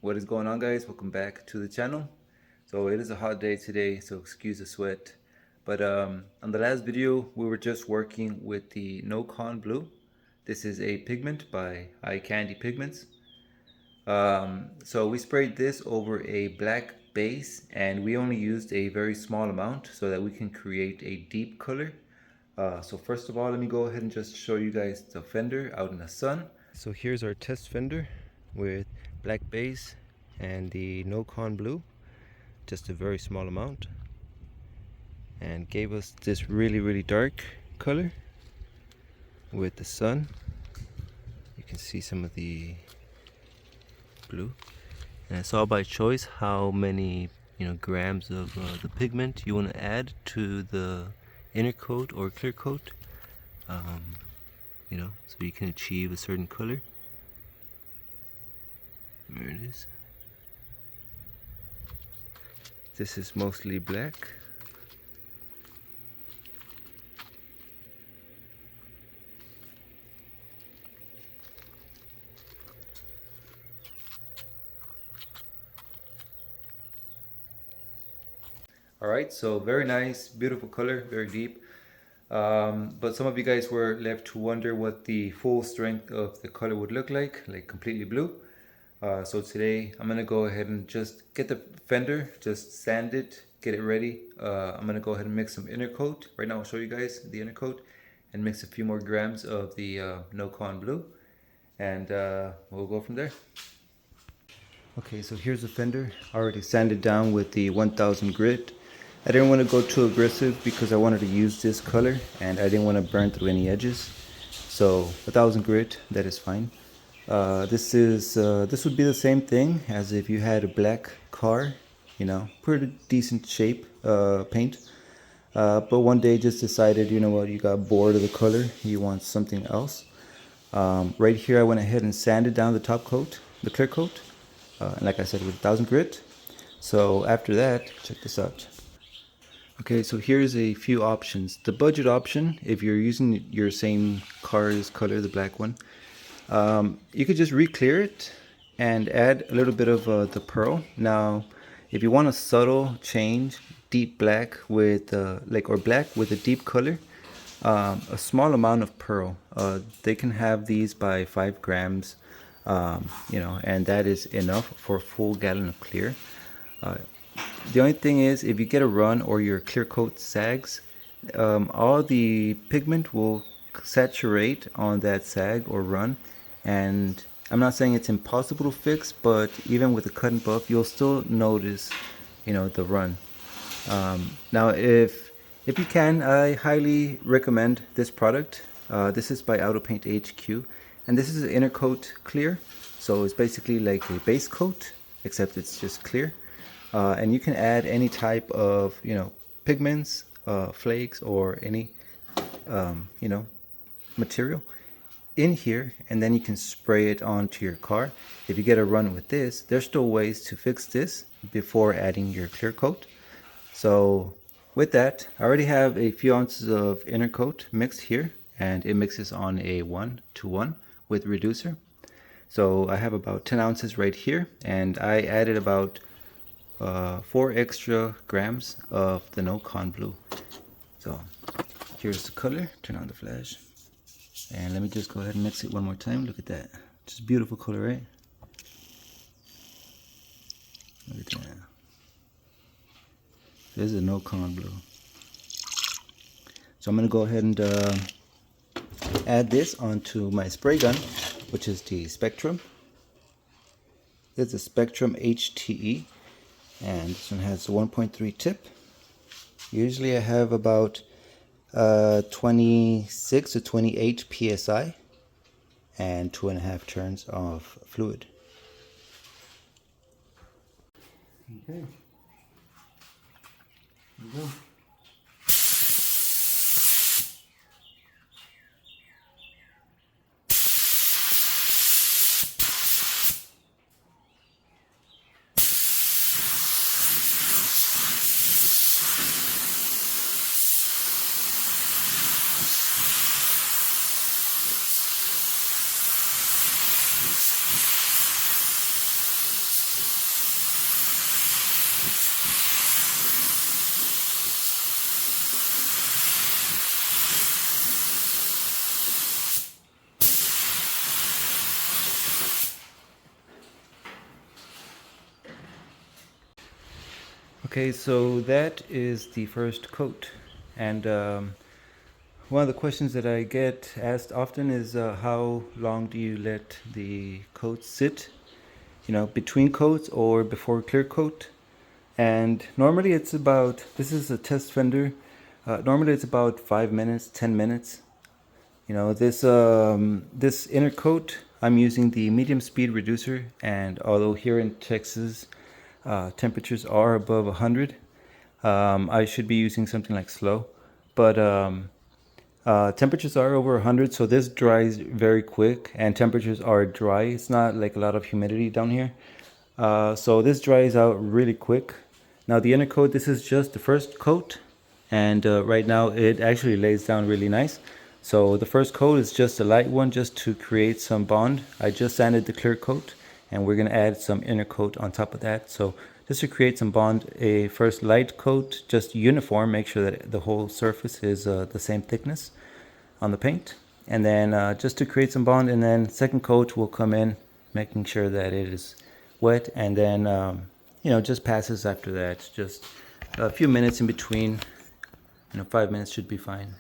What is going on, guys? Welcome back to the channel. So it is a hot day today, so excuse the sweat. But on the last video we were just working with the NOKON blue. This is a pigment by Eye Candy Pigments. So we sprayed this over a black base, and we only used a very small amount so that we can create a deep color. So first of all, let me go ahead and just show you guys the fender out in the sun. So here's our test fender with black base and the NOKON blue, just a very small amount, and gave us this really dark color with the sun. You can see some of the blue, and it's all by choice how many grams of the pigment you want to add to the inner coat or clear coat, so you can achieve a certain color. There it is. This is mostly black. Alright, so very nice, beautiful color, very deep. But some of you guys were left to wonder what the full strength of the color would look like completely blue. So today I'm gonna go ahead and just get the fender, just sand it, get it ready. I'm gonna go ahead and mix some Intercoat. Right now I'll show you guys the Intercoat and mix a few more grams of the NOKON blue, and we'll go from there. Okay, so here's the fender, already sanded down with the 1000 grit. I didn't want to go too aggressive because I wanted to use this color and I didn't want to burn through any edges. So 1000 grit, that is fine. This would be the same thing as if you had a black car, pretty decent shape paint. But one day just decided, you know what, you got bored of the color, you want something else. Right here I went ahead and sanded down the top coat, the clear coat, and like I said, with 1000 grit. So after that, check this out. Okay, so here's a few options. The budget option, if you're using your same car's color, the black one, you could just re-clear it and add a little bit of the pearl. Now, if you want a subtle change, deep black with or black with a deep color, a small amount of pearl. They can have these by 5 grams, and that is enough for a full gallon of clear. The only thing is, if you get a run or your clear coat sags, all the pigment will saturate on that sag or run, and I'm not saying it's impossible to fix, but even with a cut and buff, you'll still notice, the run. Now, if you can, I highly recommend this product. This is by Auto Paint HQ, and this is an Intercoat Clear, so it's basically like a base coat, except it's just clear. And you can add any type of pigments, flakes, or any material in here, and then you can spray it onto your car. If you get a run with this, there's still ways to fix this before adding your clear coat. So with that, I already have a few ounces of Intercoat mixed here, and it mixes on a 1:1 with reducer. So I have about 10 ounces right here, and I added about 4 extra grams of the NOKON blue. So here's the color. Turn on the flash, and let me just go ahead and mix it one more time. Look at that, just beautiful color, right? Look at that. This is a NOKON blue. So I'm gonna go ahead and add this onto my spray gun, which is the Spectrum. It's a Spectrum HTE, and this one has a 1.3 tip. Usually I have about 26 to 28 psi and 2.5 turns of fluid. Okay, here we go. Okay, so that is the first coat. And one of the questions that I get asked often is how long do you let the coat sit, between coats or before clear coat? And normally it's about, this is a test fender, normally it's about 5 minutes, 10 minutes. This inner coat, I'm using the medium speed reducer, and although here in Texas temperatures are above 100, I should be using something like slow, but temperatures are over 100, so this dries very quick, and temperatures are dry. It's not like a lot of humidity down here, so this dries out really quick. Now the inner coat, this is just the first coat, and right now it actually lays down really nice. So the first coat is just a light one, just to create some bond. I just sanded the clear coat, and we're going to add some inner coat on top of that. So just to create some bond, a first light coat, just uniform, make sure that the whole surface is the same thickness on the paint. And then just to create some bond, and then second coat will come in, making sure that it is wet, and then just passes after that. Just a few minutes in between, 5 minutes should be fine.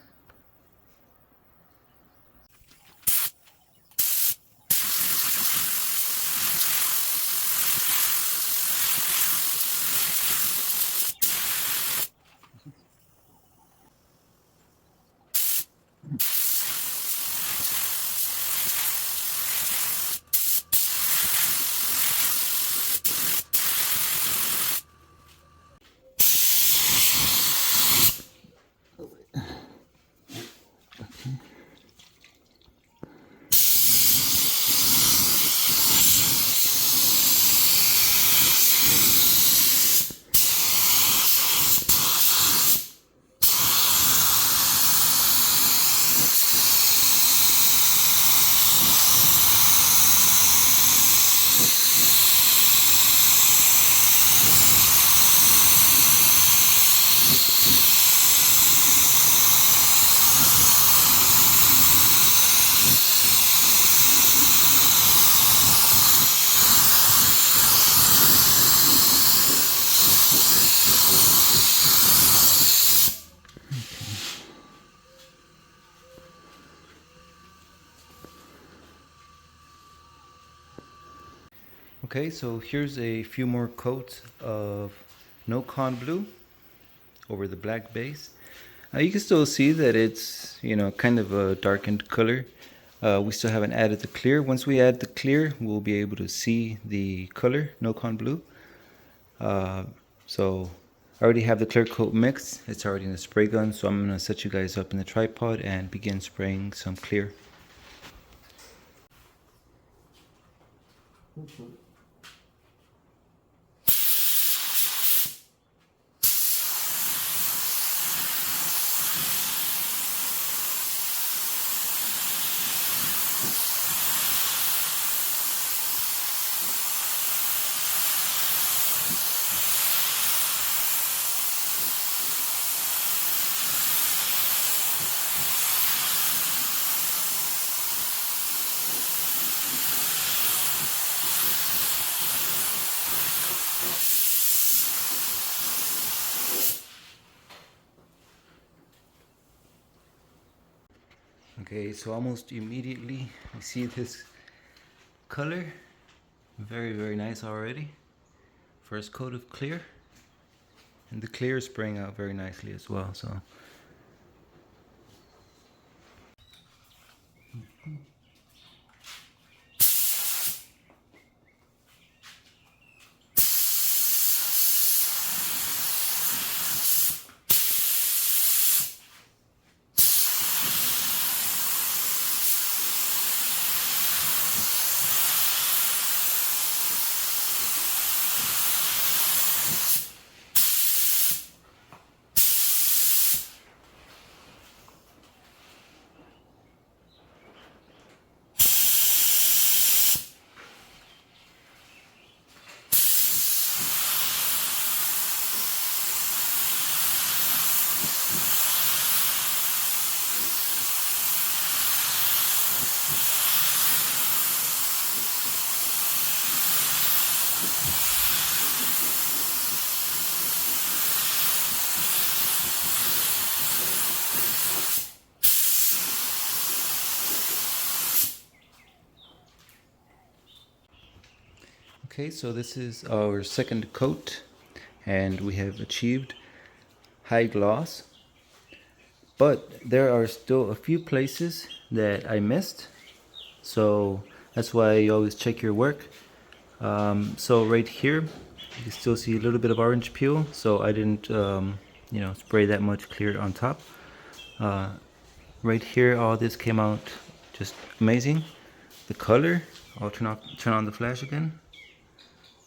Okay, so here's a few more coats of NOKON blue over the black base. You can still see that it's, kind of a darkened color. We still haven't added the clear. Once we add the clear, we'll be able to see the color, NOKON blue. So I already have the clear coat mixed. It's already in the spray gun, so I'm going to set you guys up in the tripod and begin spraying some clear. Okay, so almost immediately we see this color. Very, very nice already. First coat of clear. And the clear is spraying out very nicely as well. So Okay, so this is our second coat and we have achieved high gloss, but there are still a few places that I missed, so that's why you always check your work. So right here you can still see a little bit of orange peel, so I didn't spray that much clear on top. Right here all this came out just amazing. The color, I'll turn on the flash again.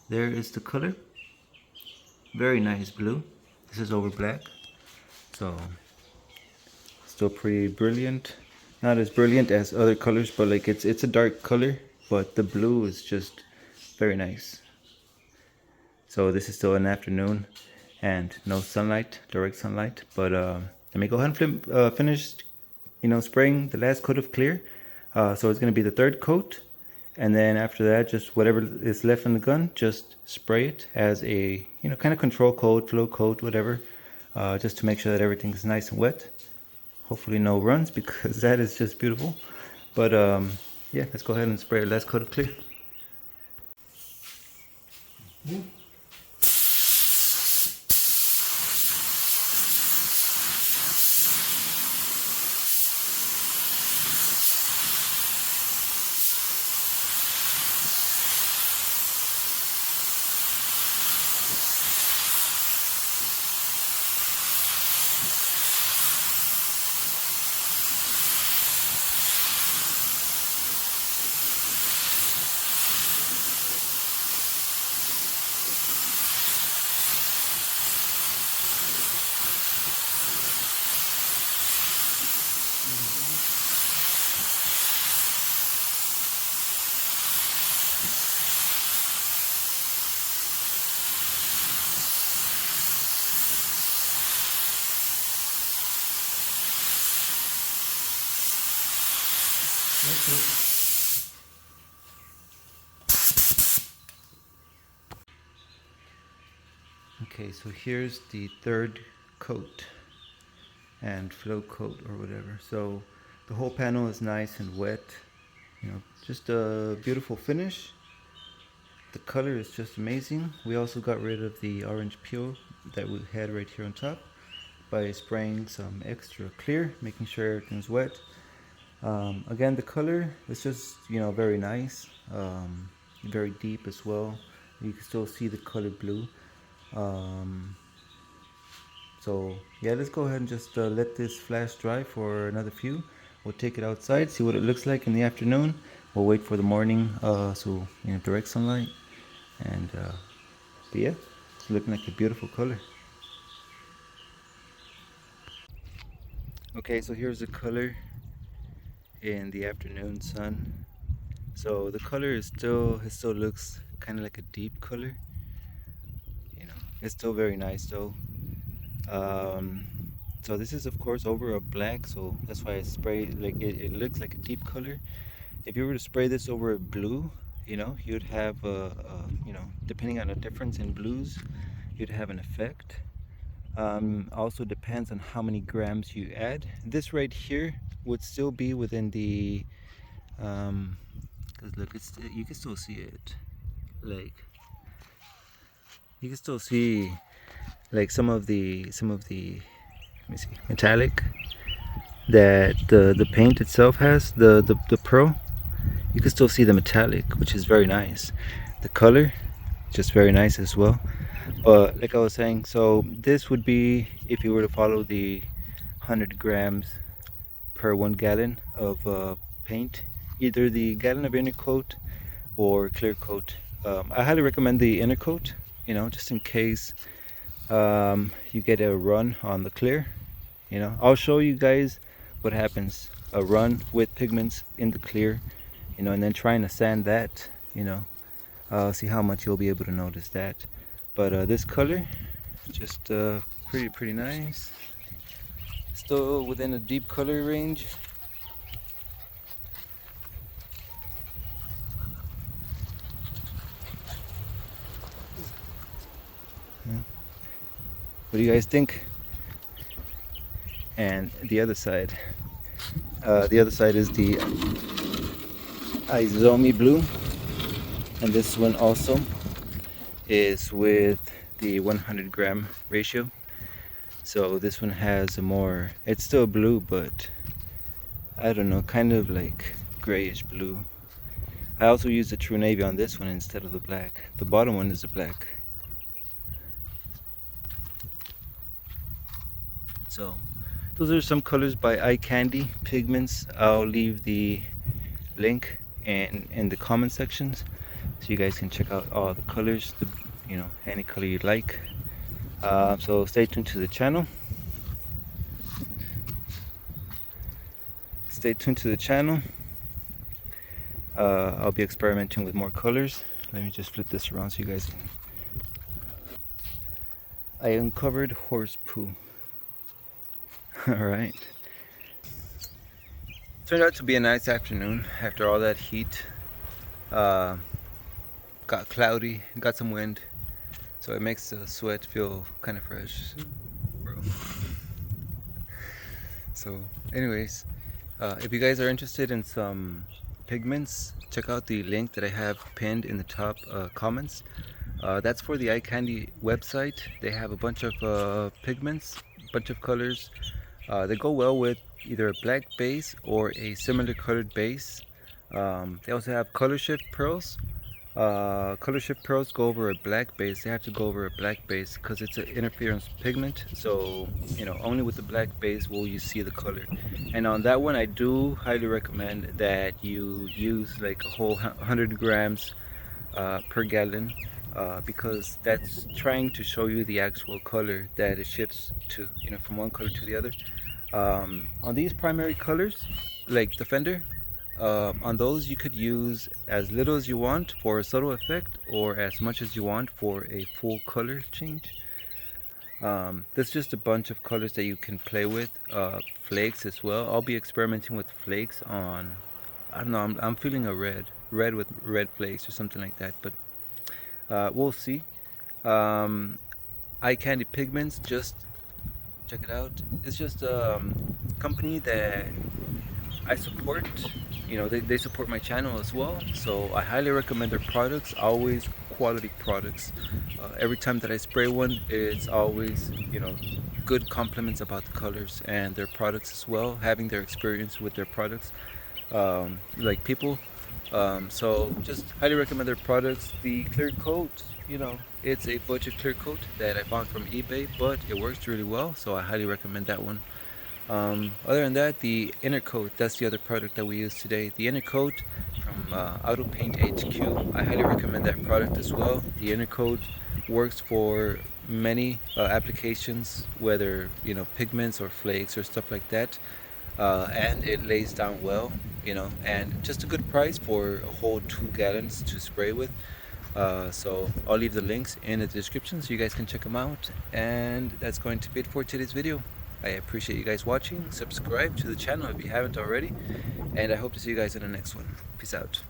There is the color, very nice blue. This is over black, so still pretty brilliant. Not as brilliant as other colors, but like it's a dark color, but the blue is just very nice. So this is still an afternoon and no sunlight, direct sunlight, but let me go ahead and finish spraying the last coat of clear. So it's going to be the third coat, and then after that, just whatever is left in the gun, just spray it as a kind of control coat, flow coat, whatever, just to make sure that everything is nice and wet. Hopefully no runs, because that is just beautiful. But yeah, let's go ahead and spray our last coat of clear. Okay, so here's the third coat and flow coat or whatever. So the whole panel is nice and wet, just a beautiful finish. The color is just amazing. We also got rid of the orange peel that we had right here on top by spraying some extra clear, making sure everything's wet. Again, the color is just very nice, very deep as well. You can still see the color blue. So yeah, let's go ahead and just let this flash dry for another few. We'll take it outside, see what it looks like in the afternoon. We'll wait for the morning, so direct sunlight, and but yeah, it's looking like a beautiful color. Okay, so here's the color in the afternoon sun. So the color is it still looks kind of like a deep color. It's still very nice though. So this is of course over a black, so that's why I spray like it looks like a deep color. If you were to spray this over a blue, you'd have depending on the difference in blues, you'd have an effect. Also depends on how many grams you add. This right here would still be within the because look, you can still see it, like you can still see like some of the let me see, metallic that the paint itself has, the pearl. You can still see the metallic, which is very nice. The color just very nice as well. But like I was saying, so this would be if you were to follow the 100 grams per 1 gallon of paint, either the gallon of Intercoat or clear coat. I highly recommend the Intercoat, just in case you get a run on the clear. I'll show you guys what happens, a run with pigments in the clear, and then trying to sand that, see how much you'll be able to notice that. But this color, just pretty nice. Still within a deep color range. What do you guys think? And the other side is the Izomi blue, and this one also is with the 100 gram ratio. So this one has a more, it's still blue, but I don't know, kind of like grayish blue. I also used the true navy on this one instead of the black. The bottom one is the black. So those are some colors by Eye Candy Pigments. I'll leave the link in the comment sections so you guys can check out all the colors, any color you like. So stay tuned to the channel. Stay tuned to the channel. I'll be experimenting with more colors. Let me just flip this around so you guys can. I uncovered horse poo. Alright. Turned out to be a nice afternoon after all that heat. Got cloudy, got some wind, so it makes the sweat feel kind of fresh. Bro. So anyways, if you guys are interested in some pigments, check out the link that I have pinned in the top comments. That's for the Eye Candy website. They have a bunch of pigments, bunch of colors. They go well with either a black base or a similar colored base. They also have color shift pearls. Color shift pearls go over a black base. They have to go over a black base because it's an interference pigment. So only with the black base will you see the color. And on that one, I do highly recommend that you use like a whole 100 grams per gallon, because that's trying to show you the actual color that it shifts to, from one color to the other. On these primary colors, like the Fender, on those you could use as little as you want for a subtle effect or as much as you want for a full color change. There's just a bunch of colors that you can play with. Flakes as well. I'll be experimenting with flakes on, I don't know, I'm feeling a red with red flakes or something like that, but we'll see. Eye Candy Pigments, just check it out. It's just a company that I support. They support my channel as well, so I highly recommend their products. Always quality products. Every time that I spray one, it's always good compliments about the colors and their products as well, having their experience with their products, like people. So just highly recommend their products. The clear coat, it's a budget clear coat that I found from eBay, but it works really well, so I highly recommend that one. Other than that, the Intercoat, that's the other product that we use today. The Intercoat from Auto Paint HQ. I highly recommend that product as well. The Intercoat works for many applications, whether pigments or flakes or stuff like that, and it lays down well, and just a good price for a whole 2 gallons to spray with. So I'll leave the links in the description so you guys can check them out, and that's going to be it for today's video. I appreciate you guys watching. Subscribe to the channel if you haven't already, and I hope to see you guys in the next one. Peace out.